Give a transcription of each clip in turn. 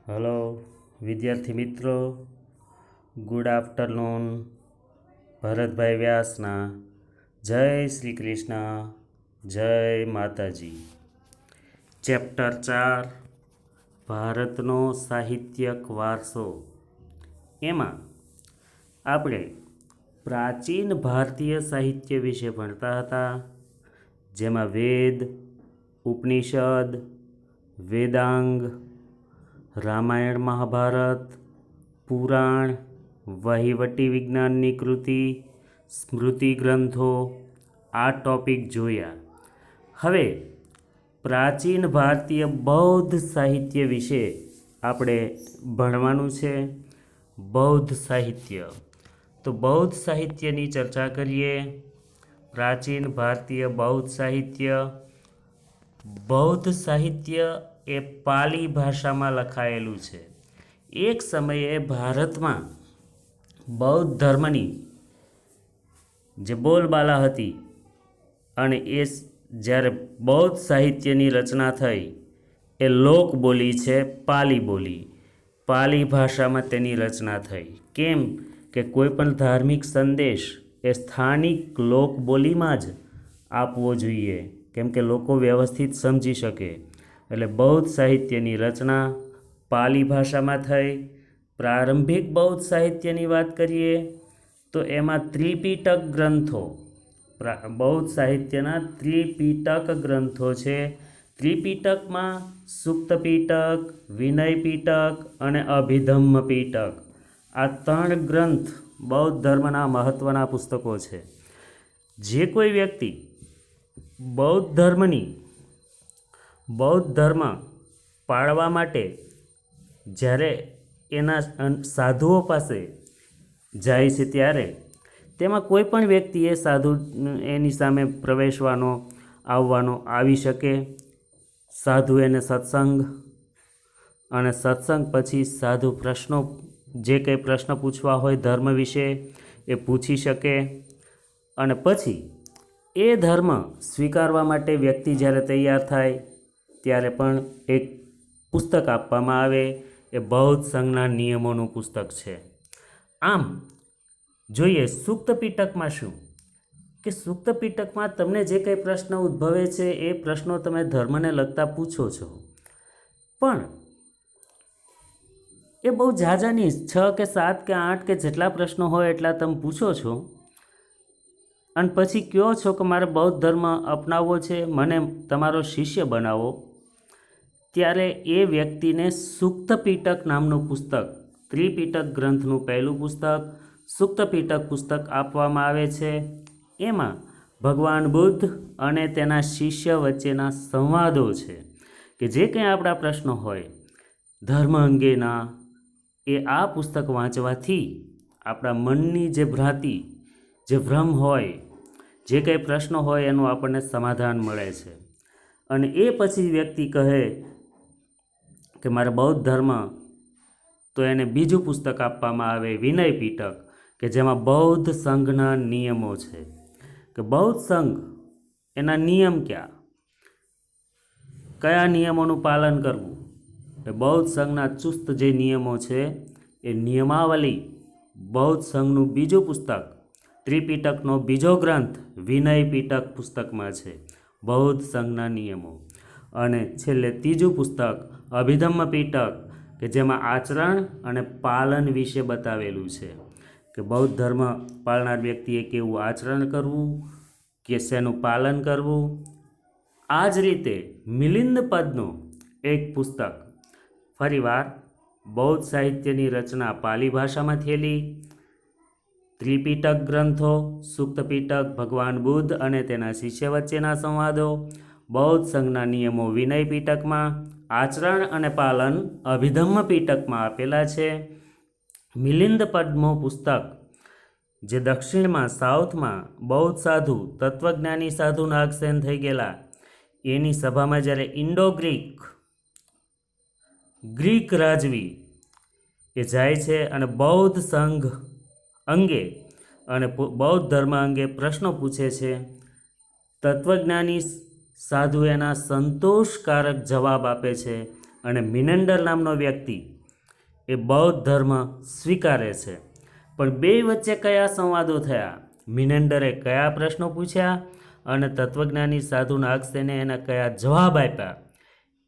Hello વિદ્યાર્થી મિત્રો, good afternoon. Bharatbhai વ્યાસના જય શ્રી કૃષ્ણ, જય માતાજી. ચેપ્ટર 4 ભારતનો સાહિત્યક વારસો. એમાં આપણે પ્રાચીન ભારતીય સાહિત્ય વિશે ભણતા હતા, જેમાં વેદ, ઉપનિષદ, વેદાંગ, રામાયણ, મહાભારત, પુરાણ, વહીવટી વિજ્ઞાનની કૃતિ, સ્મૃતિ ગ્રંથો, આ ટોપિક જોયા. હવે પ્રાચીન ભારતીય બૌદ્ધ સાહિત્ય વિશે આપણે ભણવાનું છે. બૌદ્ધ સાહિત્ય, તો બૌદ્ધ સાહિત્યની ચર્ચા કરીએ. પ્રાચીન ભારતીય બૌદ્ધ સાહિત્ય. બૌદ્ધ સાહિત્ય એ પાલી ભાષામાં લખાયેલું છે. એક સમયે ભારતમાં બૌદ્ધ ધર્મની જે બોલબાલા હતી, અને એ જ્યારે બૌદ્ધ સાહિત્યની રચના થઈ, એ લોકબોલી છે પાલી બોલી. પાલી ભાષામાં તેની રચના થઈ. કેમ કે કોઈ પણ ધાર્મિક સંદેશ એ સ્થાનિક લોકબોલીમાં જ આપવો જોઈએ, કેમ કે લોકો વ્યવસ્થિત સમજી શકે. એટલે બૌદ્ધ સાહિત્યની રચના પાલી ભાષામાં થઈ. પ્રારંભિક બૌદ્ધ સાહિત્યની વાત કરીએ તો એમાં ત્રિપિટક ગ્રંથો, બૌદ્ધ સાહિત્યના ત્રિપિટક ગ્રંથો છે. ત્રિપિટકમાં સુક્ત પીટક, વિનય પીટક અને અભિધમ્મ પીટક, આ 3 ગ્રંથ બૌદ્ધ ધર્મના મહત્ત્વના પુસ્તકો છે. જે કોઈ વ્યક્તિ બૌદ્ધ ધર્મ પાળવા માટે જ્યારે એના સાધુઓ પાસે જાય છે, ત્યારે તેમાં કોઈ પણ વ્યક્તિએ સાધુ એની સામે પ્રવેશવાનો, આવવાનો આવી શકે. સાધુ એને સત્સંગ, અને સત્સંગ પછી સાધુ પ્રશ્નો, જે કંઈ પ્રશ્ન પૂછવા હોય ધર્મ વિશે, એ પૂછી શકે. અને પછી એ ધર્મ સ્વીકારવા માટે વ્યક્તિ જ્યારે તૈયાર થાય, ત્યારે પણ એક પુસ્તક આપવામાં આવે. એ બૌદ્ધ સંઘના નિયમોનું પુસ્તક છે. આમ જોઈએ સુક્ત પીટકમાં શું, કે સુક્ત પીટકમાં તમને જે કંઈ પ્રશ્ન ઉદ્ભવે છે, એ પ્રશ્નો તમે ધર્મને લગતા પૂછો છો. પણ એ બહુ ઝાઝા નહીં, 6 કે 7 કે 8 કે જેટલા પ્રશ્નો હોય એટલા તમે પૂછો છો, અને પછી કહો છો કે મારે બૌદ્ધ ધર્મ અપનાવવો છે, મને તમારો શિષ્ય બનાવો. ત્યારે એ વ્યક્તિને સુક્ત પીટક નામનું પુસ્તક, ત્રિપિટક ગ્રંથનું પહેલું પુસ્તક સુક્ત પીટક પુસ્તક આપવામાં આવે છે. એમાં ભગવાન બુદ્ધ અને તેના શિષ્ય વચ્ચેના સંવાદો છે, કે જે કંઈ આપણા પ્રશ્નો હોય ધર્મ અંગેના, એ આ પુસ્તક વાંચવાથી આપણા મનની જે ભ્રાંતિ, જે ભ્રમ હોય, જે કંઈ પ્રશ્નો હોય એનું આપણને સમાધાન મળે છે. અને એ પછી વ્યક્તિ કહે કે મારે બૌદ્ધ ધર્મ, તો એને બીજું પુસ્તક આપવામાં આવે વિનય પીટક, કે જેમાં બૌદ્ધ સંઘના નિયમો છે. કે બૌદ્ધ સંઘ, એના નિયમ કયા નિયમોનું પાલન કરવું. એ બૌદ્ધ સંઘના ચુસ્ત જે નિયમો છે, એ નિયમાવલી બૌદ્ધ સંઘનું બીજું પુસ્તક, ત્રિપિટકનો બીજો ગ્રંથ વિનય પીટક પુસ્તકમાં છે, બૌદ્ધ સંઘના નિયમો. અને છેલ્લે ત્રીજું પુસ્તક અભિધમ્મ પીટક, કે જેમાં આચરણ અને પાલન વિશે બતાવેલું છે, કે બૌદ્ધ ધર્મ પાળનાર વ્યક્તિએ કેવું આચરણ કરવું, કે શેનું પાલન કરવું. આ જ રીતે મિલિંદ પદનું એક પુસ્તક, ફરીવાર બૌદ્ધ સાહિત્યની રચના પાલી ભાષામાં થયેલી. ત્રિપિટક ગ્રંથો, સુક્ત પીટક, ભગવાન બુદ્ધ અને તેના શિષ્ય વચ્ચેના સંવાદો, બૌદ્ધ સંઘના નિયમો વિનય પીટકમાં, આચરણ અને પાલન અભિધમ્મ પીટકમાં આપેલા છે. મિલિંદ પદ્મો પુસ્તક, જે દક્ષિણમાં, સાઉથમાં બૌદ્ધ સાધુ, તત્વજ્ઞાની સાધુ નાગસેન થઈ ગયેલા, એની સભામાં જ્યારે ઇન્ડો ગ્રીક રાજવી એ જાય છે અને બૌદ્ધ સંઘ અંગે અને બૌદ્ધ ધર્મ અંગે પ્રશ્નો પૂછે છે. તત્વજ્ઞાની સાધુ એના સંતોષકારક જવાબ આપે છે, અને મિનંડર નામનો વ્યક્તિ એ બૌદ્ધ ધર્મ સ્વીકારે છે. પણ બે વચ્ચે કયા સંવાદો થયા? મિનેન્ડરે કયા પ્રશ્નો પૂછ્યા અને તત્વજ્ઞાની સાધુ નાગસેને એના કયા જવાબ આપ્યા?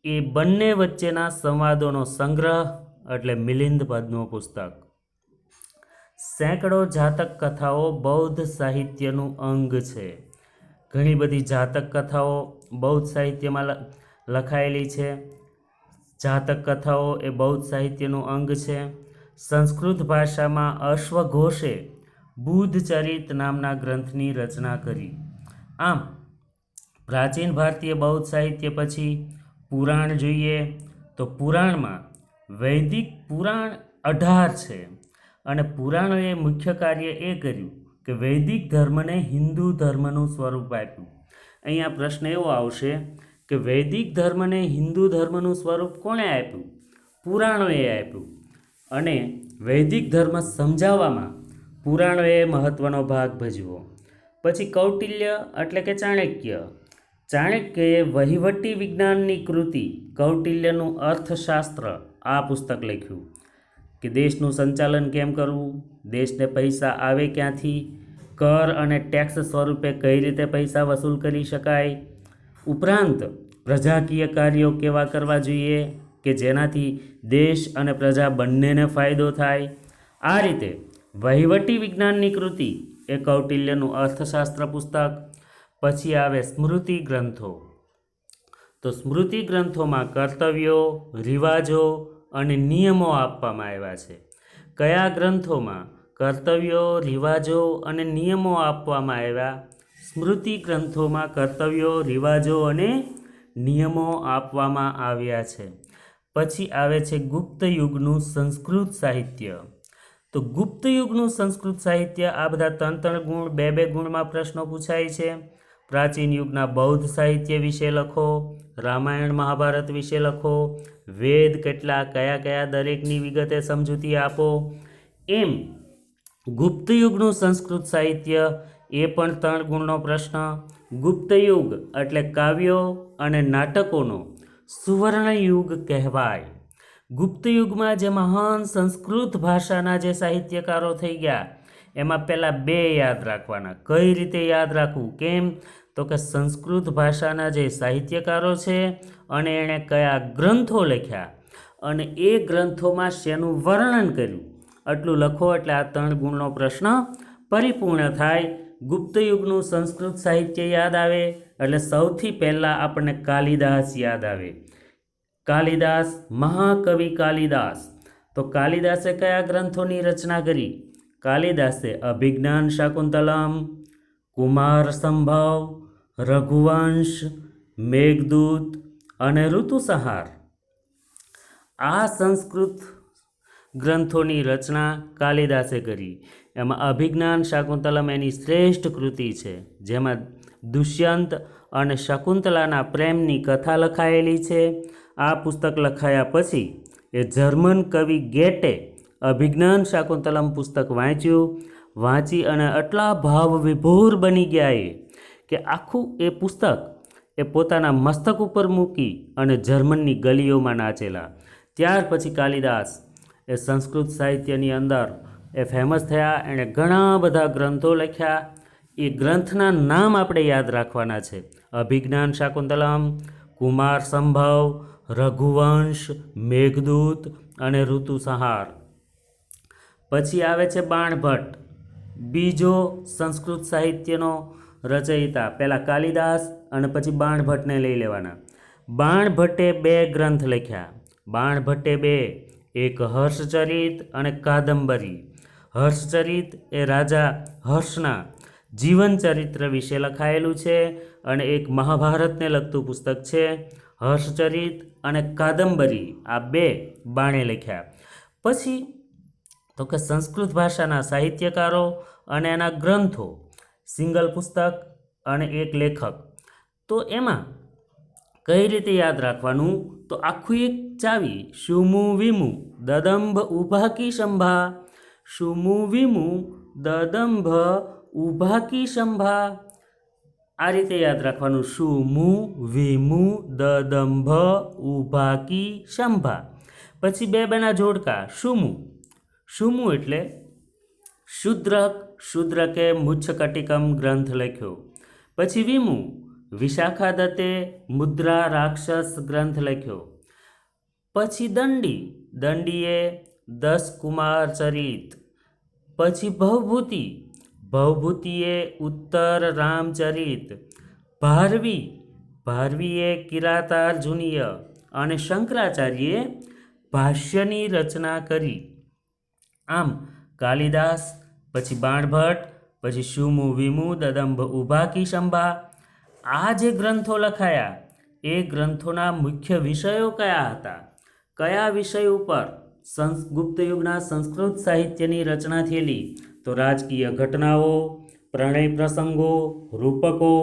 એ બંને વચ્ચેના સંવાદોનો સંગ્રહ એટલે મિલિંદ પદનું પુસ્તક. સેંકડો જાતક કથાઓ બૌદ્ધ સાહિત્યનું અંગ છે. ઘણી બધી જાતક કથાઓ બૌદ્ધ સાહિત્યમાં લખાયેલી છે. જાતક કથાઓ એ બૌદ્ધ સાહિત્યનું અંગ છે. સંસ્કૃત ભાષામાં અશ્વઘોષે બુદ્ધચરિત નામના ગ્રંથની રચના કરી. આમ પ્રાચીન ભારતીય બૌદ્ધ સાહિત્ય પછી પુરાણ જોઈએ તો પુરાણમાં વૈદિક પુરાણ 18 છે અને પુરાણોએ મુખ્ય કાર્ય એ કર્યું કે વૈદિક ધર્મને હિન્દુ ધર્મનું સ્વરૂપ આપ્યું. અહીંયા પ્રશ્ન એવો આવશે કે વૈદિક ધર્મને હિન્દુ ધર્મનું સ્વરૂપ કોણે આપ્યું? પુરાણોએ આપ્યું. અને વૈદિક ધર્મ સમજાવવામાં પુરાણોએ મહત્ત્વનો ભાગ ભજવ્યો. પછી કૌટિલ્ય એટલે કે ચાણક્ય. ચાણક્યએ વહીવટી વિજ્ઞાનની કૃતિ કૌટિલ્યનું અર્થશાસ્ત્ર આ પુસ્તક લખ્યું કે દેશનું સંચાલન કેમ કરવું, દેશને પૈસા આવે ક્યાંથી, કર અને ટેક્સ સ્વરૂપે કઈ રીતે પૈસા વસૂલ કરી શકાય, ઉપરાંત પ્રજાકીય કાર્યો કેવા કરવા જોઈએ કે જેનાથી દેશ અને પ્રજા બંનેને ફાયદો થાય. આ રીતે વહીવટી વિજ્ઞાનની કૃતિ એ કૌટિલ્યનું અર્થશાસ્ત્ર પુસ્તક. પછી આવે સ્મૃતિ ગ્રંથો. તો સ્મૃતિ ગ્રંથોમાં કર્તવ્યો, રિવાજો અને નિયમો આપવામાં આવ્યા છે. કયા ગ્રંથોમાં કર્તવ્યો, રિવાજો અને નિયમો આપવામાં આવ્યા? સ્મૃતિ ગ્રંથોમાં કર્તવ્યો, રિવાજો અને નિયમો આપવામાં આવ્યા છે. પછી આવે છે ગુપ્ત યુગનું સંસ્કૃત સાહિત્ય. તો ગુપ્ત યુગનું સંસ્કૃત સાહિત્ય આ બધા 3 ગુણ, 2 ગુણમાં પ્રશ્નો પૂછાય છે. પ્રાચીન યુગના બૌદ્ધ સાહિત્ય વિશે લખો, રામાયણ મહાભારત વિશે લખો, વેદ કેટલા, કયા કયા દરેકની વિગતે સમજૂતી આપો. એમ ગુપ્ત યુગનું સંસ્કૃત સાહિત્ય એ પણ 3 ગુણનો પ્રશ્ન. ગુપ્ત યુગ એટલે કાવ્યો અને નાટકોનો સુવર્ણ યુગ કહેવાય. ગુપ્ત યુગમાં જે મહાન સંસ્કૃત ભાષાના જે સાહિત્યકારો થઈ ગયા એમાં પહેલાં 2 યાદ રાખવાના. કઈ રીતે યાદ રાખવું? કેમ? તો કે સંસ્કૃત ભાષાના જે સાહિત્યકારો છે અને એણે કયા ગ્રંથો લખ્યા અને એ ગ્રંથોમાં શેનું વર્ણન કર્યું, આટલું લખો એટલે આ 3 ગુણનો પ્રશ્ન પરિપૂર્ણ થાય. ગુપ્ત યુગનું સંસ્કૃત સાહિત્ય યાદ આવે એટલે સૌથી પહેલાં આપણને કાલિદાસ યાદ આવે. કાલિદાસ, મહાકવિ કાલિદાસ. તો કાલિદાસે કયા ગ્રંથોની રચના કરી? કાલિદાસે અભિજ્ઞાન શાકુંતલમ, કુમાર સંભવ, રઘુવંશ, મેઘદૂત અને ઋતુસંહાર આ સંસ્કૃત ગ્રંથોની રચના કાલિદાસે કરી. એમાં અભિજ્ઞાન શાકુંતલમ એની શ્રેષ્ઠ કૃતિ છે, જેમાં દુષ્યંત અને શકુંતલાના પ્રેમની કથા લખાયેલી છે. આ પુસ્તક લખાયા પછી એ જર્મન કવિ ગેટે અભિજ્ઞાન શાકુંતલમ પુસ્તક વાંચી અને આટલા ભાવ વિભોર બની ગયા કે આખું એ પુસ્તક એ પોતાના મસ્તક ઉપર મૂકી અને જર્મનની ગલીઓમાં નાચેલા. ત્યાર પછી કાલિદાસ એ સંસ્કૃત સાહિત્યની અંદર એ ફેમસ થયા. એણે ઘણા બધા ગ્રંથો લખ્યા. એ ગ્રંથના નામ આપણે યાદ રાખવાના છે: અભિજ્ઞાન શાકુંતલમ, કુમાર સંભવ, રઘુવંશ, મેઘદૂત અને ઋતુસંહાર. પછી આવે છે બાણભટ્ટ, બીજો સંસ્કૃત સાહિત્યનો રચયિતા. પહેલાં કાલિદાસ અને પછી બાણભટ્ટને લઈ લેવાના. બાણભટ્ટે 2 ગ્રંથ લખ્યા. બાણભટ્ટે 2, એક હર્ષચરિત અને કાદંબરી. હર્ષચરિત એ રાજા હર્ષના જીવન ચરિત્ર વિશે લખાયેલું છે અને એક મહાભારતને લગતું પુસ્તક છે. હર્ષચરિત અને કાદંબરી આ 2 બાણે લખ્યા. પછી તો કે સંસ્કૃત ભાષાના સાહિત્યકારો અને એના ગ્રંથો, સિંગલ પુસ્તક અને એક લેખક. તો એમાં કઈ રીતે યાદ રાખવાનું? તો આખું એક ચાવી: શુમુ વિમુ દદંભ ઉભાકી શંભા. શુમુ વિમુ દદંભ ઉભાકી શંભા. આ રીતે યાદ રાખવાનું: શુમુ વિમુ દદંભ ઉભાકી શંભા. પછી બે બેના જોડકા શુમુ. શુમુ એટલે શુદ્રક, શુદ્રકે મુચ્છકટિકમ ગ્રંથ લખ્યો. પછી વિમુ, વિશાખા દત્તે મુદ્રા રાક્ષસ ગ્રંથ લખ્યો. પછી દંડી, દંડીએ 10 કુમાર ચરિત. પછી ભવભૂતિ, ભવભૂતિએ ઉત્તર રામચરિત. ભારવી, ભારવીએ કિરાતાર્જુનીય અને શંકરાચાર્યે ભાષ્યની રચના કરી. આમ કાલિદાસ, પછી બાણભટ્ટ, પછી શુમુ વિમુ દદંભ ઉભાકી શંભા, આ જે ગ્રંથો લખાયા એ ગ્રંથોના મુખ્ય વિષયો કયા હતા? કયા વિષય ઉપર ગુપ્ત યુગના સંસ્કૃત સાહિત્યની રચના થયેલી? તો રાજકીય ઘટનાઓ, પ્રણય પ્રસંગો, રૂપકો,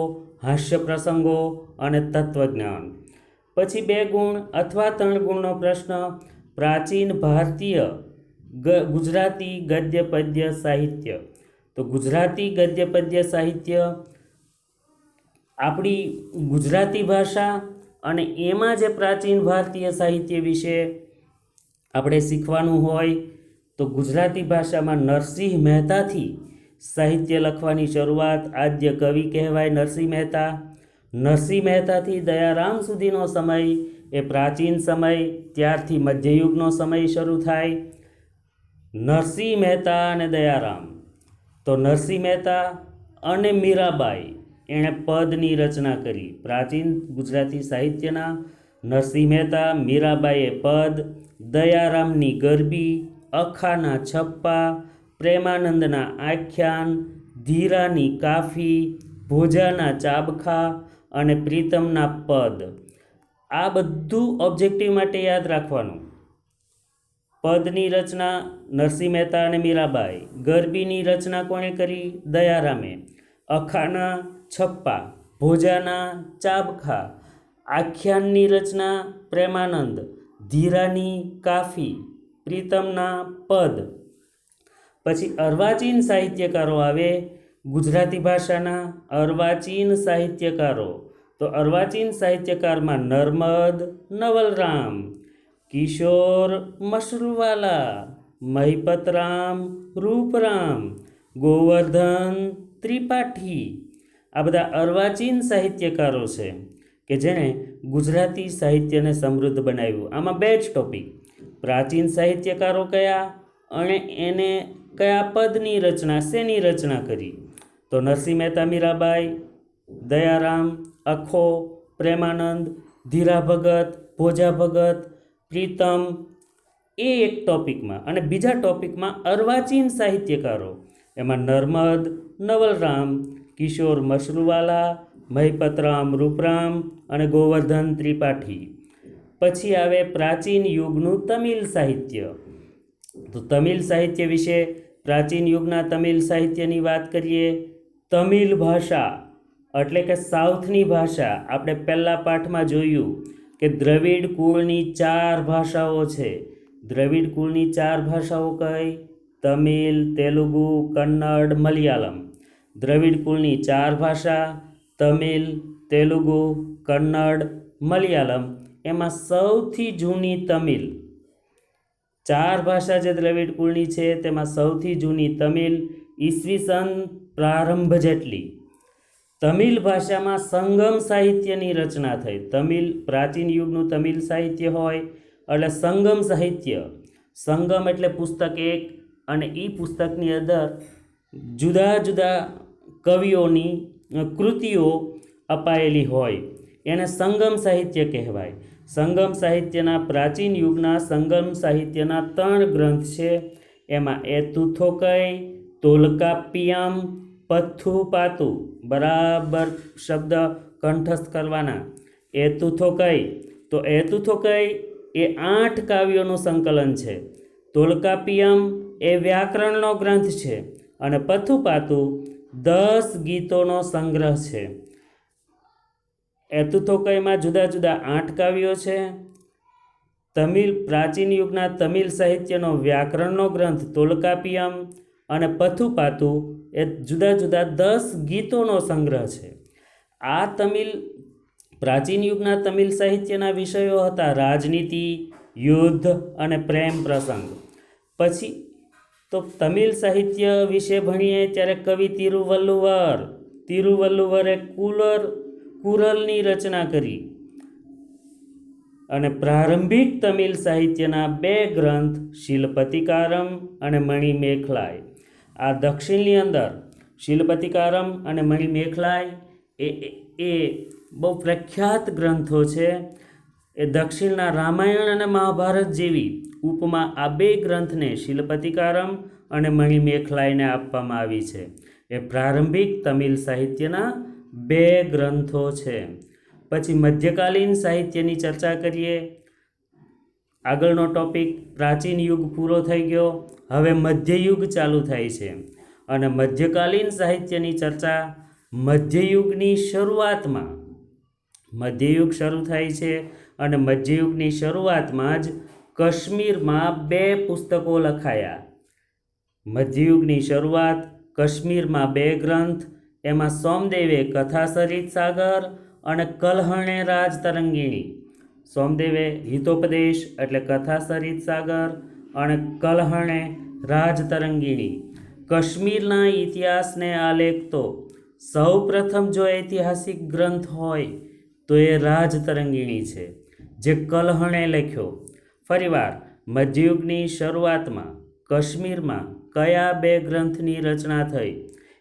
હાસ્ય પ્રસંગો અને તત્વજ્ઞાન. પછી 2 ગુણ અથવા 3 ગુણનો પ્રશ્ન, પ્રાચીન ભારતીય ગુજરાતી ગદ્ય પદ્ય સાહિત્ય. તો ગુજરાતી ગદ્ય પદ્ય સાહિત્ય આપણી ગુજરાતી ભાષા અને એમાં જે પ્રાચીન ભારતીય સાહિત્ય વિશે આપણે શીખવાનું હોય તો ગુજરાતી ભાષામાં નરસિંહ મહેતાથી સાહિત્ય લખવાની શરૂઆત. આદ્ય કવિ કહેવાય નરસિંહ મહેતા. નરસિંહ મહેતાથી દયારામ સુધીનો સમય એ પ્રાચીન સમય, ત્યારથી મધ્યયુગનો સમય શરૂ થાય. નરસિંહ મહેતા અને દયારામ. તો નરસિંહ મહેતા અને મીરાબાઈ એણે પદની રચના કરી. પ્રાચીન ગુજરાતી સાહિત્યના નરસિંહ મહેતા, મીરાબાઈએ પદ, દયારામની ગરબી, અખાના છપ્પા, પ્રેમાનંદના આખ્યાન, ધીરાની કાફી, ભોજાના ચાબખા અને પ્રીતમના પદ. આ બધું ઓબ્જેક્ટિવ માટે યાદ રાખવાનું. પદની રચના નરસિંહ મહેતા અને મીરાબાઈ, ગરબીની રચના કોણે કરી? દયારામે, અખાના છપ્પા, ભોજાના ચાબખા, આખ્યાનની રચના પ્રેમાનંદ, ધીરાની કાફી, પ્રીતમના પદ. પછી અર્વાચીન સાહિત્યકારો આવે ગુજરાતી ભાષાના. અર્વાચીન સાહિત્યકારો, તો અર્વાચીન સાહિત્યકારમાં નર્મદ, નવલરામ, કિશોર મશરૂવાલા, મહિપતરામ, રૂપરામ, ગોવર્ધન ત્રિપાઠી, આ બધા અર્વાચીન સાહિત્યકારો છે કે જેણે ગુજરાતી સાહિત્યને સમૃદ્ધ બનાવ્યું. આમાં 2 જ ટોપિક, પ્રાચીન સાહિત્યકારો કયા અને એને કયા પદની રચના, શેની રચના કરી? તો નરસિંહ મહેતા, મીરાબાઈ, દયારામ, અખો, પ્રેમાનંદ, ધીરા ભગત, ભોજા ભગત, પ્રીતમ, એ એક ટોપિકમાં. અને બીજા ટોપિકમાં અર્વાચીન સાહિત્યકારો, એમાં નર્મદ, નવલરામ, કિશોર મશરૂવાલા, મહિપતરામ, રૂપરામ અને ગોવર્ધન ત્રિપાઠી. પછી આવે પ્રાચીન યુગનું તમિલ સાહિત્ય. તો તમિલ સાહિત્ય વિશે, પ્રાચીન યુગના તમિલ સાહિત્યની વાત કરીએ. તમિલ ભાષા એટલે કે સાઉથની ભાષા. આપણે પહેલા પાઠમાં જોયું કે દ્રવિડ કુળની 4 ભાષાઓ છે. દ્રવિડ કુળની 4 ભાષાઓ કઈ? તમિલ, તેલુગુ, કન્નડ, મલયાલમ. દ્રવિડ કુળની 4 ભાષા તમિલ, તેલુગુ, કન્નડ, મલયાલમ. એમાં સૌથી જૂની તમિલ. 4 ભાષા જે દ્રવિડ કુળની છે તેમાં સૌથી જૂની તમિલ, ઈસવીસન પ્રારંભ જેટલી. તમિલ ભાષામાં સંગમ સાહિત્યની રચના થઈ. તમિલ પ્રાચીન યુગનું તમિલ સાહિત્ય હોય એટલે સંગમ સાહિત્ય. સંગમ એટલે પુસ્તક એક અને એ પુસ્તકની અંદર જુદા જુદા કવિઓની કૃતિઓ અપાયેલી હોય એને સંગમ સાહિત્ય કહેવાય. સંગમ સાહિત્યના પ્રાચીન યુગના સંગમ સાહિત્યના 3 ગ્રંથ છે. એમાં એતુથોકઈ, તોલકાપ્પિયમ, પથ્થુપાતુ. બરાબર શબ્દ કંઠસ્થ કરવાના. એતુથોકઈ, તો એતુથોકઈ એ 8 કાવ્યોનું સંકલન છે. તોલકાપ્પિયમ એ વ્યાકરણનો ગ્રંથ છે અને પથ્થુપાતુ 10 ગીતોનો સંગ્રહ છે. એતુથોકઈમાં જુદા જુદા 8 કાવ્યો છે. તમિલ પ્રાચીન યુગના તમિલ સાહિત્યનો વ્યાકરણનો ગ્રંથ તોલકાપ્પિયમ અને પથ્થુપાતુ એ જુદા જુદા 10 ગીતોનો સંગ્રહ છે. આ તમિલ પ્રાચીન યુગના તમિલ સાહિત્યના વિષયો હતા રાજનીતિ, યુદ્ધ અને પ્રેમ પ્રસંગ. પછી તો તમિલ સાહિત્ય વિશે ભણીએ ત્યારે કવિ તિરુવલ્લુવરે કુરલની રચના કરી. અને પ્રારંભિક તમિલ સાહિત્યના બે ગ્રંથ શિલપતિકારમ અને મણિમેખલાય. આ દક્ષિણની અંદર શિલપતિકારમ અને મણિમેખલાય એ બહુ પ્રખ્યાત ગ્રંથો છે. એ દક્ષિણના રામાયણ અને મહાભારત જેવી ઉપમા આ બે ગ્રંથને શિલપતિકારમ અને મણિમેખલાયને આપવામાં આવી છે. એ પ્રારંભિક તમિલ સાહિત્યના બે ગ્રંથો છે. પછી મધ્યકાલીન સાહિત્યની ચર્ચા કરીએ. આગળનો ટોપિક પ્રાચીન યુગ પૂરો થઈ ગયો, હવે મધ્યયુગ ચાલુ થાય છે. અને મધ્યકાલીન સાહિત્યની ચર્ચા મધ્યયુગની શરૂઆતમાં, મધ્યયુગ શરૂ થાય છે અને મધ્યયુગની શરૂઆતમાં જ કાશ્મીરમાં બે પુસ્તકો લખાયા. મધ્યયુગની શરૂઆત, કાશ્મીરમાં બે ગ્રંથ, એમાં સોમદેવે કથાસરિત સાગર અને કલ્હણે રાજતરંગિણી. સોમદેવે હિતોપદેશ એટલે કથાસરિત સાગર અને કલ્હણે રાજતરંગિણી. કાશ્મીરના ઇતિહાસને આલેખતો સૌ પ્રથમ જો ઐતિહાસિક ગ્રંથ હોય તો એ રાજતરંગિણી છે, જે કલ્હણે લખ્યો. ફરીવાર મધ્યયુગની શરૂઆતમાં કાશ્મીરમાં કયા બે ગ્રંથની રચના થઈ?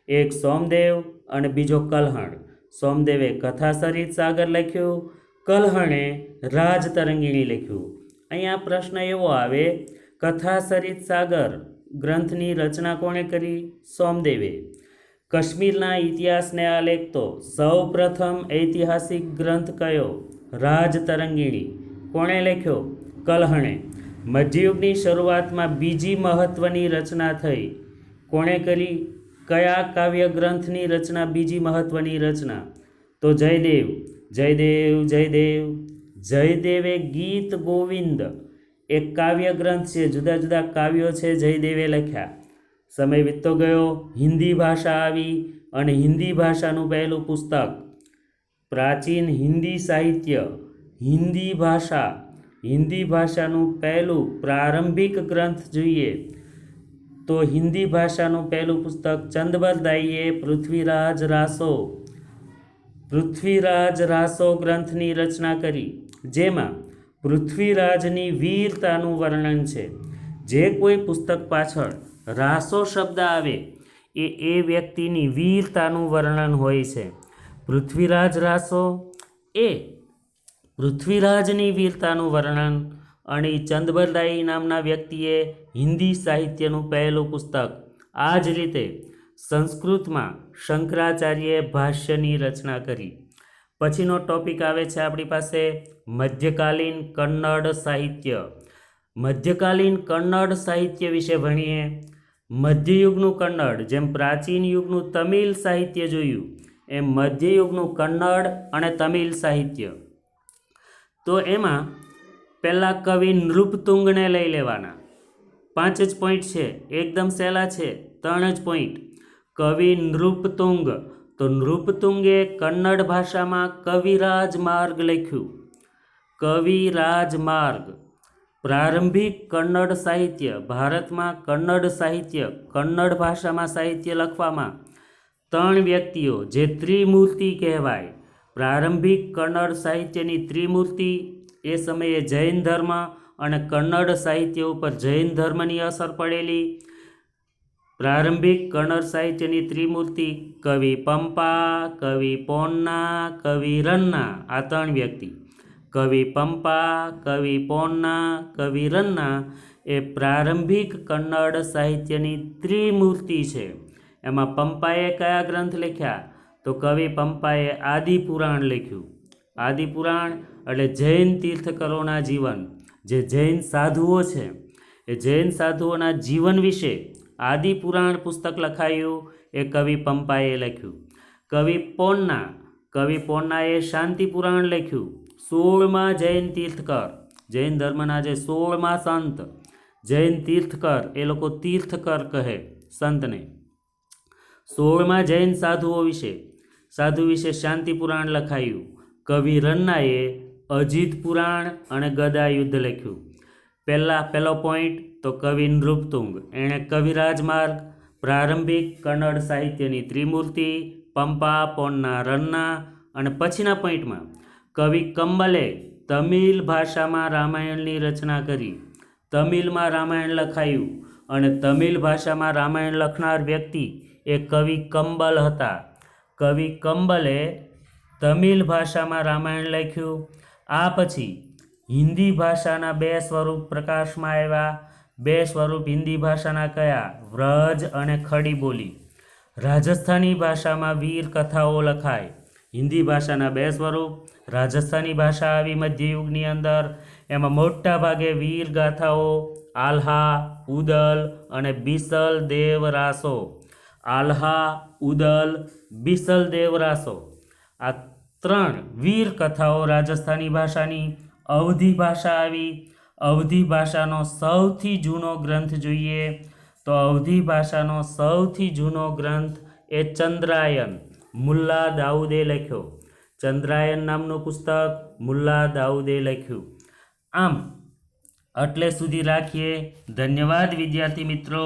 એક સોમદેવ અને બીજો કલ્હણ. સોમદેવે કથાસરિત સાગર લખ્યું, કલ્હણે રાજતરંગિણી લખ્યું. અહીંયા પ્રશ્ન એવો આવે, કથાસરિત સાગર ગ્રંથની રચના કોણે કરી? સોમદેવે. કાશ્મીરના ઇતિહાસને આલેખતો સૌ પ્રથમ ઐતિહાસિક ગ્રંથ કયો? રાજતરંગિણી. કોણે લખ્યો? કલ્હણે. મધ્યયુગની શરૂઆતમાં બીજી મહત્વની રચના થઈ, કોણે કરી? કયા કાવ્ય ગ્રંથની રચના બીજી મહત્વની રચના? તો જયદેવ. જયદેવે ગીત ગોવિંદ એક કાવ્ય ગ્રંથ છે, જુદા જુદા કાવ્યો છે જયદેવે લખ્યા. સમય વીતતો ગયો, હિન્દી ભાષા આવી અને હિન્દી ભાષાનું પહેલું પુસ્તક, પ્રાચીન હિન્દી સાહિત્ય, હિન્દી ભાષાનું પહેલું પ્રારંભિક ગ્રંથ જોઈએ તો હિન્દી ભાષાનું પહેલું પુસ્તક ચંદબરદાઈએ પૃથ્વીરાજ રાસો ગ્રંથની રચના કરી, જેમાં પૃથ્વીરાજની વીરતાનું વર્ણન છે. જે કોઈ પુસ્તક પાછળ રાસો શબ્દ આવે એ વ્યક્તિની વીરતાનું વર્ણન હોય છે. પૃથ્વીરાજ રાસો એ પૃથ્વીરાજની વીરતાનું વર્ણન. અને ચંદબરદાઈ નામના વ્યક્તિએ હિન્દી સાહિત્યનું પહેલું પુસ્તક. આ જ રીતે સંસ્કૃતમાં શંકરાચાર્યએ ભાષ્યની રચના કરી. પછીનો ટોપિક આવે છે આપણી પાસે મધ્યકાલીન કન્નડ સાહિત્ય. મધ્યકાલીન કન્નડ સાહિત્ય વિશે ભણીએ. મધ્યયુગનું કન્નડ, જેમ પ્રાચીન યુગનું તમિલ સાહિત્ય જોયું એમ મધ્યયુગનું કન્નડ અને તમિલ સાહિત્ય. તો એમાં પહેલાં કવિ નૃપતુંગને લઈ લેવાના. 5 જ પોઈન્ટ છે, એકદમ સહેલા છે, 3 જ પોઈન્ટ. કવિ નૃપતુંગ. તો નૃપતુંગે કન્નડ ભાષામાં કવિરાજ માર્ગ લખ્યું. કવિરાજ માર્ગ. પ્રારંભિક કન્નડ સાહિત્ય, ભારતમાં કન્નડ સાહિત્ય, કન્નડ ભાષામાં સાહિત્ય લખવામાં 3 વ્યક્તિઓ, જે ત્રિમૂર્તિ કહેવાય. પ્રારંભિક કન્નડ સાહિત્યની ત્રિમૂર્તિ, એ સમયે જૈન ધર્મ અને કન્નડ સાહિત્ય ઉપર જૈન ધર્મની અસર પડેલી. પ્રારંભિક કન્નડ સાહિત્યની ત્રિમૂર્તિ કવિ પંપા, કવિ પોન્ના, કવિ રન્ના. આ 3 વ્યક્તિ, કવિ પંપા, કવિ પોન્ના, કવિ રન્ના એ પ્રારંભિક કન્નડ સાહિત્યની ત્રિમૂર્તિ છે. એમાં પંપાએ કયા ગ્રંથ લખ્યા? તો કવિ પંપાએ આદિપુરાણ લખ્યું. આદિપુરાણ એટલે જૈન તીર્થકરોના જીવન, જે જૈન સાધુઓ છે એ જૈન સાધુઓના જીવન વિશે આદિપુરાણ પુસ્તક લખાયું, એ કવિ પંપાએ લખ્યું. કવિ પોન્નાએ શાંતિપુરાણ લખ્યું. 16મા જૈન તીર્થકર, જૈન ધર્મના જે 16મા સંત, જૈન તીર્થકર, એ લોકો તીર્થકર કહે સંતને. 16મા જૈન સાધુ વિશે શાંતિપુરાણ લખાયું. કવિ રન્નાએ અજીત પુરાણ અને ગદા યુદ્ધ લખ્યું. પહેલો પોઈન્ટ તો કવિ નૃપતુંગ, એણે કવિરાજ માર્ગ, પ્રારંભિક કન્નડ સાહિત્યની ત્રિમૂર્તિ, પંપા પોન્ના રન્ના, અને પછીના પોઈન્ટમાં કવિ કંબલે તમિલ ભાષામાં રામાયણની રચના કરી. તમિલમાં રામાયણ લખાયું અને તમિલ ભાષામાં રામાયણ લખનાર વ્યક્તિ એ કવિ કંબલ હતા. કવિ કંબલે તમિલ ભાષામાં રામાયણ લખ્યું. આ પછી હિન્દી ભાષાના 2 સ્વરૂપ પ્રકાશમાં આવ્યા. 2 સ્વરૂપ હિન્દી ભાષાના કયા? વ્રજ અને ખડી બોલી. રાજસ્થાની ભાષામાં વીર કથાઓ લખાય. હિન્દી ભાષાના 2 સ્વરૂપ. રાજસ્થાની ભાષા આવી મધ્યયુગની અંદર. એમાં મોટા ભાગે વીર ગાથાઓ આલ્હા, ઉદલ અને બિસલ દેવરાસો. આલ્હા, ઉદલ, બિસલ દેવરાસો, આ 3 વીર કથાઓ રાજસ્થાની ભાષાની. અવધી ભાષા આવી. અવધી ભાષાનો સૌથી જૂનો ગ્રંથ જોઈએ તો અવધી ભાષાનો સૌથી જૂનો ગ્રંથ એ ચંદ્રાયન, મુલ્લા દાઉદે લખ્યો. ચંદ્રાયન નામનું પુસ્તક મુલ્લા દાઉદે લખ્યું. આમ આટલે સુધી રાખીએ. ધન્યવાદ વિદ્યાર્થી મિત્રો.